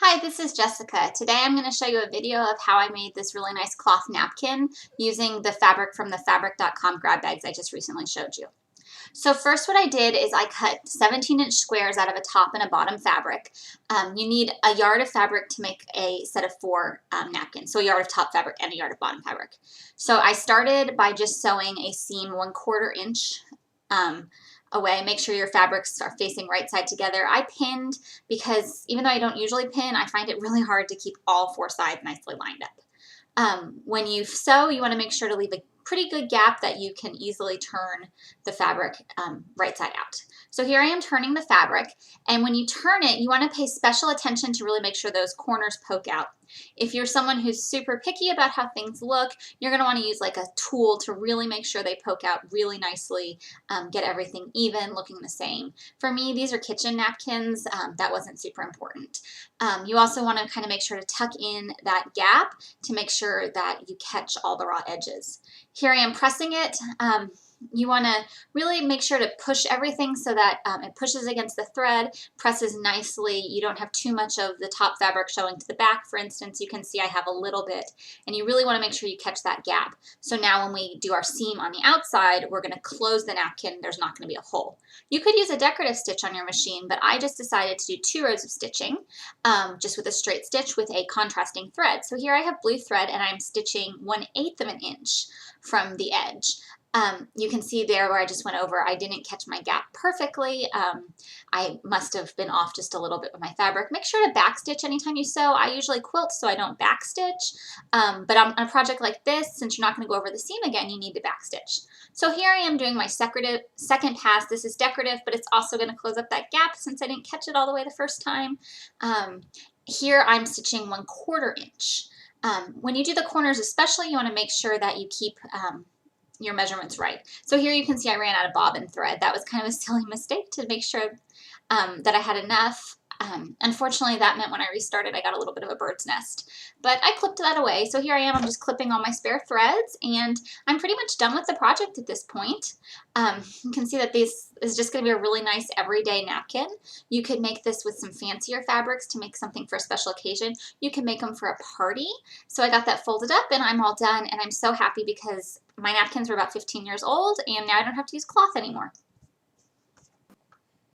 Hi, this is Jessica. Today I'm going to show you a video of how I made this really nice cloth napkin using the fabric from the fabric.com grab bags I just recently showed you. So first what I did is I cut 17-inch squares out of a top and a bottom fabric. You need a yard of fabric to make a set of four napkins, so a yard of top fabric and a yard of bottom fabric. So I started by just sewing a seam 1/4 inch away. Make sure your fabrics are facing right side together. I pinned because even though I don't usually pin, I find it really hard to keep all four sides nicely lined up. When you sew, you want to make sure to leave a pretty good gap that you can easily turn the fabric right side out. So here I am turning the fabric, and when you turn it, you want to pay special attention to really make sure those corners poke out. If you're someone who's super picky about how things look, you're going to want to use like a tool to really make sure they poke out really nicely, get everything even, looking the same. For me, these are kitchen napkins. That wasn't super important. You also want to kind of make sure to tuck in that gap to make sure that you catch all the raw edges. Here I am pressing it. You want to really make sure to push everything so that it pushes against the thread, presses nicely. You don't have too much of the top fabric showing to the back. For instance, you can see I have a little bit, and you really want to make sure you catch that gap. So now when we do our seam on the outside, we're going to close the napkin. There's not going to be a hole. You could use a decorative stitch on your machine, but I just decided to do 2 rows of stitching, just with a straight stitch with a contrasting thread. So here I have blue thread, and I'm stitching 1/8 of an inch from the edge. You can see there where I just went over, I didn't catch my gap perfectly. I must have been off just a little bit with my fabric. Make sure to backstitch anytime you sew. I usually quilt, so I don't backstitch. But on a project like this, since you're not going to go over the seam again, you need to backstitch. So here I am doing my second pass. This is decorative, but it's also going to close up that gap since I didn't catch it all the way the first time. Here I'm stitching 1/4 inch. When you do the corners especially, you want to make sure that you keep your measurements right. So here you can see I ran out of bobbin thread. That was kind of a silly mistake to make sure that I had enough. Unfortunately, that meant when I restarted, I got a little bit of a bird's nest. But I clipped that away. So here I am, I'm just clipping all my spare threads, and I'm pretty much done with the project at this point. You can see that this is just going to be a really nice everyday napkin. You could make this with some fancier fabrics to make something for a special occasion. You can make them for a party. So I got that folded up, and I'm all done, and I'm so happy because my napkins were about 15 years old, and now I don't have to use cloth anymore.